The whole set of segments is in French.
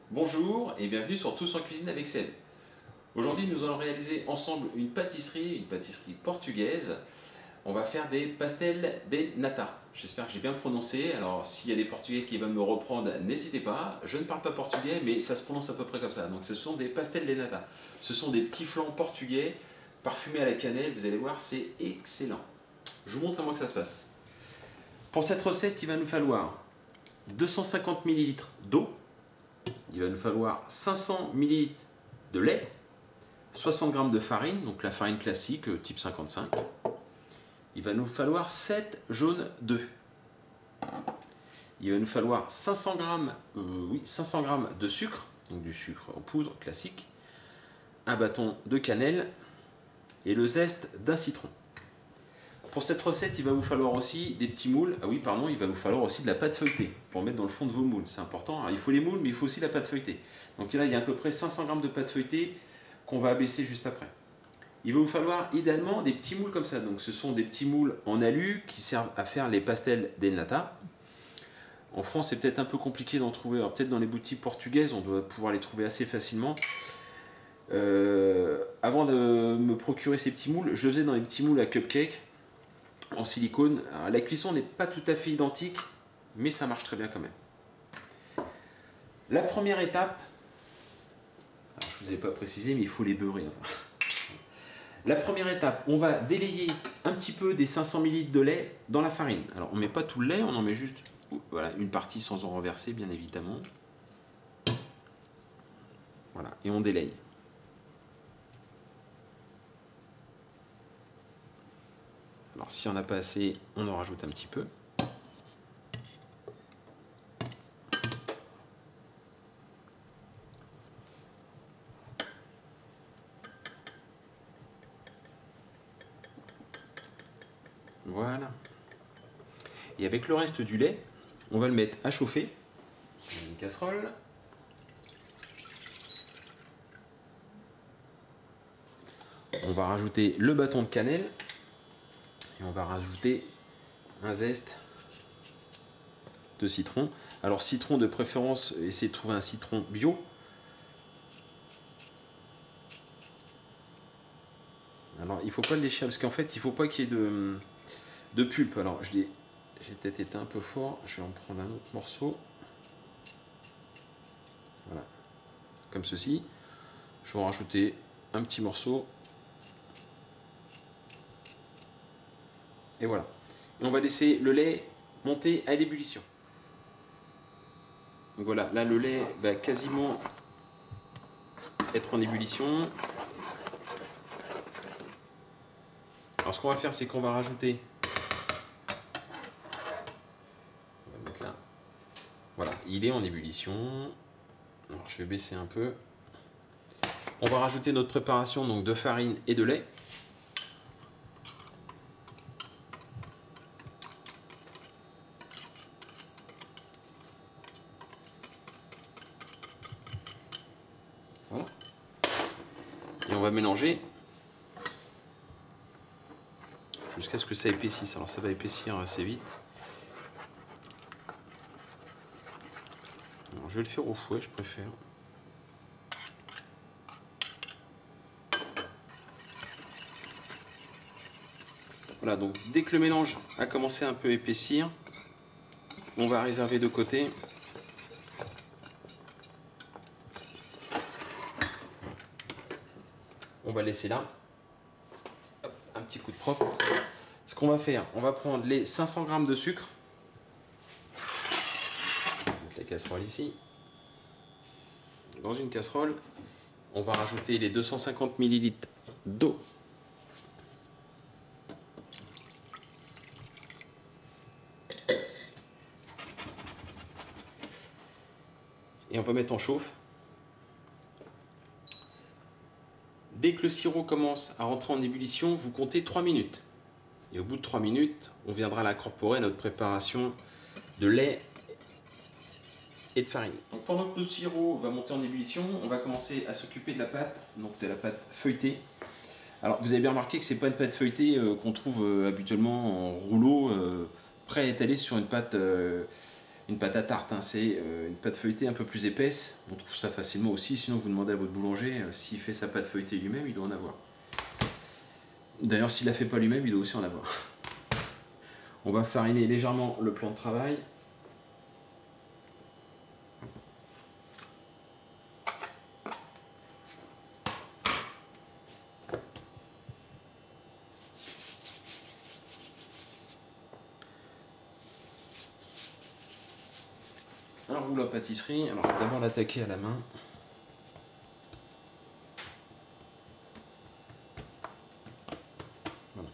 Bonjour et bienvenue sur Tous en cuisine avec Seb. Aujourd'hui nous allons réaliser ensemble une pâtisserie portugaise. On va faire des pastel de nata. J'espère que j'ai bien prononcé. Alors s'il y a des portugais qui veulent me reprendre, n'hésitez pas. Je ne parle pas portugais mais ça se prononce à peu près comme ça. Donc ce sont des pastel de nata. Ce sont des petits flancs portugais parfumés à la cannelle. Vous allez voir, c'est excellent. Je vous montre comment que ça se passe. Pour cette recette, il va nous falloir 250 ml d'eau. Il va nous falloir 500 ml de lait, 60 g de farine, donc la farine classique type 55. Il va nous falloir 7 jaunes d'œufs. Il va nous falloir 500 g de sucre, donc du sucre en poudre classique, un bâton de cannelle et le zeste d'un citron. Pour cette recette, il va vous falloir aussi des petits moules. Ah oui, pardon, il va vous falloir aussi de la pâte feuilletée pour mettre dans le fond de vos moules. C'est important. Alors, il faut les moules, mais il faut aussi la pâte feuilletée. Donc là, il y a à peu près 500 g de pâte feuilletée qu'on va abaisser juste après. Il va vous falloir idéalement des petits moules comme ça. Donc ce sont des petits moules en alu qui servent à faire les pastels de nata. En France, c'est peut-être un peu compliqué d'en trouver. Alors peut-être dans les boutiques portugaises, on doit pouvoir les trouver assez facilement. Avant de me procurer ces petits moules, je le faisais dans les petits moules à cupcake en silicone. Alors, la cuisson n'est pas tout à fait identique, mais ça marche très bien quand même. La première étape, alors je ne vous ai pas précisé, mais il faut les beurrer avant. La première étape, on va délayer un petit peu des 500 ml de lait dans la farine. Alors on ne met pas tout le lait, on en met juste voilà, une partie sans en renverser, bien évidemment. Voilà, et on délaye. Alors s'il n'y en a pas assez, on en rajoute un petit peu. Voilà. Et avec le reste du lait, on va le mettre à chauffer dans une casserole. On va rajouter le bâton de cannelle et on va rajouter un zeste de citron. Alors citron de préférence, essayez de trouver un citron bio. Alors il faut pas le lécher parce qu'en fait il faut pas qu'il y ait de pulpe. Alors j'ai peut-être été un peu fort, je vais en prendre un autre morceau. Voilà, comme ceci. Je vais en rajouter un petit morceau. Et voilà. Et on va laisser le lait monter à l'ébullition. Donc voilà, là le lait va quasiment être en ébullition. Alors ce qu'on va faire, c'est qu'on va rajouter, on va mettre là, voilà, il est en ébullition. Alors je vais baisser un peu. On va rajouter notre préparation donc de farine et de lait. Voilà. Et on va mélanger jusqu'à ce que ça épaississe. Alors ça va épaissir assez vite. Alors, je vais le faire au fouet, je préfère. Voilà, donc dès que le mélange a commencé un peu à épaissir, on va réserver de côté. On va laisser là. Hop, un petit coup de propre. Ce qu'on va faire, on va prendre les 500 g de sucre. On va mettre la casserole ici. Dans une casserole, on va rajouter les 250 ml d'eau. Et on va mettre en chauffe. Dès que le sirop commence à rentrer en ébullition, vous comptez 3 minutes. Et au bout de 3 minutes, on viendra l'incorporer à notre préparation de lait et de farine. Donc pendant que notre sirop va monter en ébullition, on va commencer à s'occuper de la pâte, donc de la pâte feuilletée. Alors vous avez bien remarqué que c'est pas une pâte feuilletée qu'on trouve habituellement en rouleau, prêt à étaler sur une pâte une pâte à tarte, hein, c'est une pâte feuilletée un peu plus épaisse. On trouve ça facilement aussi, sinon vous demandez à votre boulanger s'il fait sa pâte feuilletée lui-même, il doit en avoir. D'ailleurs, s'il la fait pas lui-même, il doit aussi en avoir. On va fariner légèrement le plan de travail. Un roule à pâtisserie, alors d'abord l'attaquer à la main. Voilà.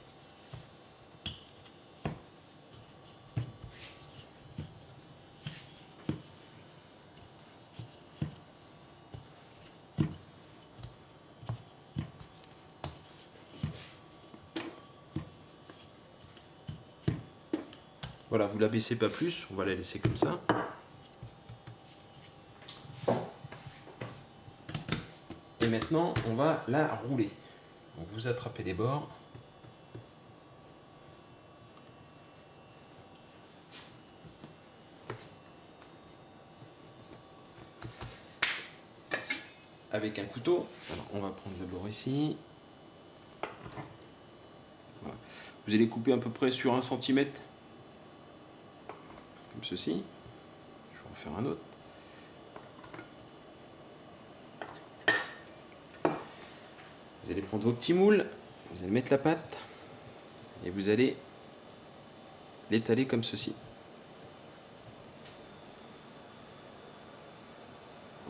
Voilà, vous la baissez pas plus, on va la laisser comme ça. Et maintenant, on va la rouler. Donc vous attrapez les bords. Avec un couteau. Alors, on va prendre le bord ici. Voilà. Vous allez couper à peu près sur 1 cm. Comme ceci. Je vais en faire un autre. Vous allez prendre vos petits moules, vous allez mettre la pâte et vous allez l'étaler comme ceci.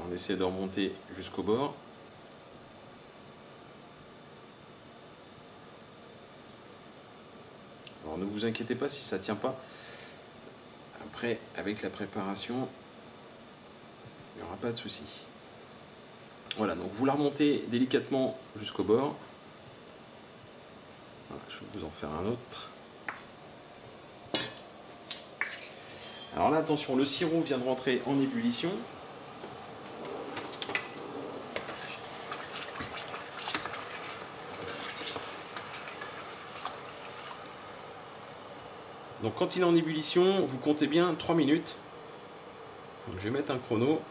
On essaie de remonter jusqu'au bord. Alors ne vous inquiétez pas si ça ne tient pas. Après, avec la préparation, il n'y aura pas de souci. Voilà, donc vous la remontez délicatement jusqu'au bord. Voilà, je vais vous en faire un autre. Alors là, attention, le sirop vient de rentrer en ébullition. Donc quand il est en ébullition, vous comptez bien 3 minutes. Donc je vais mettre un chrono.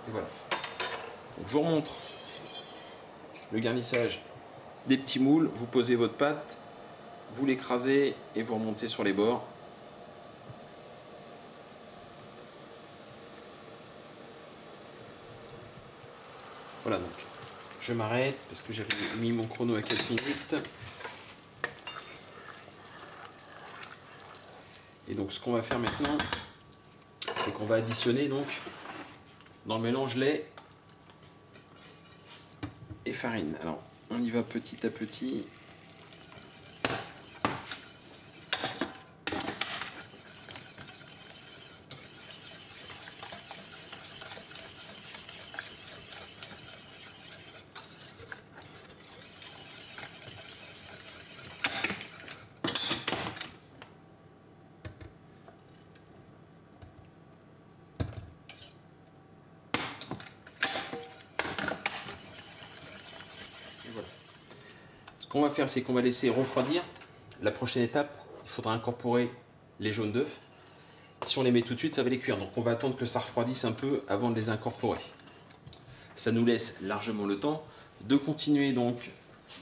Et voilà. Donc je vous remontre le garnissage des petits moules. Vous posez votre pâte, vous l'écrasez et vous remontez sur les bords. Voilà, donc je m'arrête parce que j'avais mis mon chrono à 4 minutes. Et donc ce qu'on va faire maintenant, c'est qu'on va additionner donc dans le mélange lait et farine. Alors on y va petit à petit. Voilà. Ce qu'on va faire, c'est qu'on va laisser refroidir. La prochaine étape, il faudra incorporer les jaunes d'œufs. Si on les met tout de suite, ça va les cuire. Donc on va attendre que ça refroidisse un peu avant de les incorporer. Ça nous laisse largement le temps de continuer donc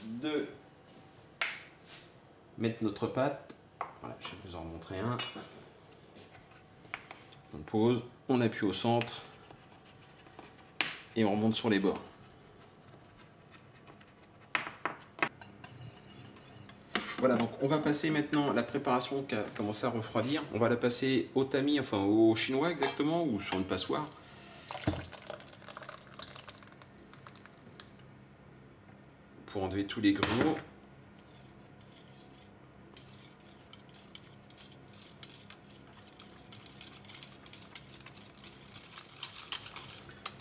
de mettre notre pâte. Voilà, je vais vous en montrer un. On pose, on appuie au centre et on remonte sur les bords. Voilà, donc on va passer maintenant la préparation qui a commencé à refroidir. On va la passer au tamis, enfin au chinois exactement, ou sur une passoire. Pour enlever tous les grumeaux.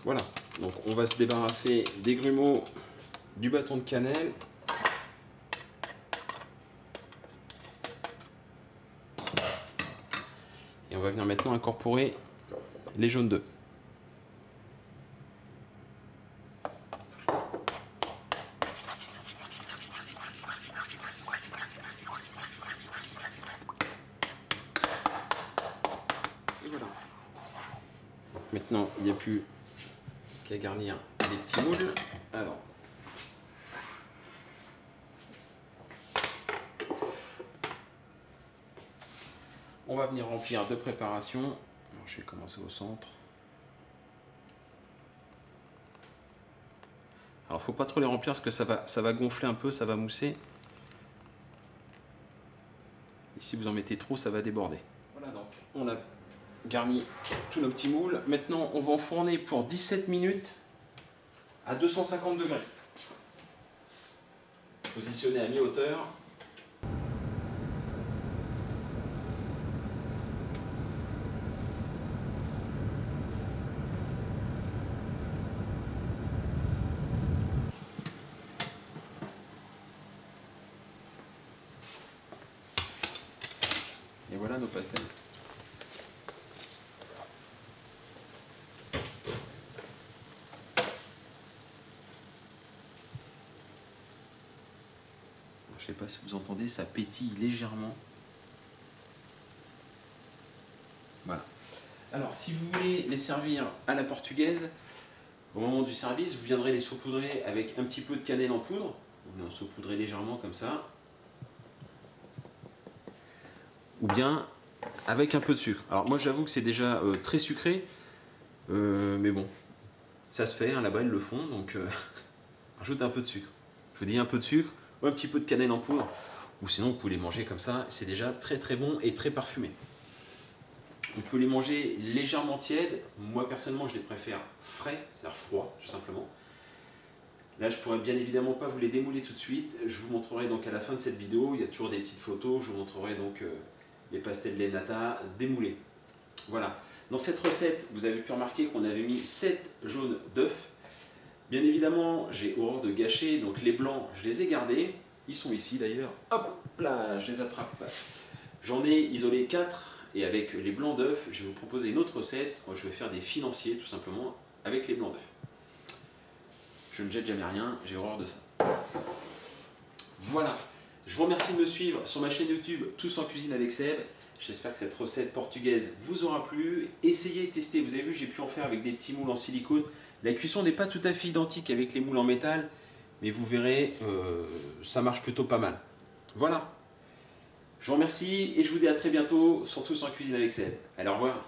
Voilà, donc on va se débarrasser des grumeaux, du bâton de cannelle. Et on va venir maintenant incorporer les jaunes d'œufs. voilà. Maintenant, il n'y a plus qu'à garnir les petits moules. Alors, on va venir remplir de préparation. Alors, je vais commencer au centre. Alors, faut pas trop les remplir parce que ça va gonfler un peu, ça va mousser. Et si vous en mettez trop, ça va déborder. Voilà, donc on a garni tous nos petits moules. Maintenant, on va enfourner pour 17 minutes à 250 degrés. Positionné à mi-hauteur. Et voilà nos pastels. Je ne sais pas si vous entendez, ça pétille légèrement. Voilà. Alors, si vous voulez les servir à la portugaise, au moment du service, vous viendrez les saupoudrer avec un petit peu de cannelle en poudre. Vous venez en saupoudrer légèrement comme ça. Ou bien avec un peu de sucre. Alors moi j'avoue que c'est déjà très sucré, mais bon, ça se fait, hein, là-bas ils le font, donc rajoute un peu de sucre. Je vous dis un peu de sucre, ou un petit peu de cannelle en poudre, ou sinon vous pouvez les manger comme ça, c'est déjà très très bon et très parfumé. On peut les manger légèrement tièdes, moi personnellement je les préfère frais, c'est-à-dire froid tout simplement. Là je pourrais bien évidemment pas vous les démouler tout de suite, je vous montrerai donc à la fin de cette vidéo, il y a toujours des petites photos, je vous montrerai donc les pastels de nata démoulés. Voilà. Dans cette recette, vous avez pu remarquer qu'on avait mis 7 jaunes d'œufs. Bien évidemment, j'ai horreur de gâcher, donc les blancs, je les ai gardés. Ils sont ici d'ailleurs. Hop là, je les attrape. J'en ai isolé 4 et avec les blancs d'œufs, je vais vous proposer une autre recette. Je vais faire des financiers tout simplement avec les blancs d'œufs. Je ne jette jamais rien, j'ai horreur de ça. Voilà. Je vous remercie de me suivre sur ma chaîne YouTube Tous en cuisine avec Seb. J'espère que cette recette portugaise vous aura plu. Essayez, testez. Vous avez vu, j'ai pu en faire avec des petits moules en silicone. La cuisson n'est pas tout à fait identique avec les moules en métal, mais vous verrez, ça marche plutôt pas mal. Voilà. Je vous remercie et je vous dis à très bientôt sur Tous en cuisine avec Seb. Allez, au revoir.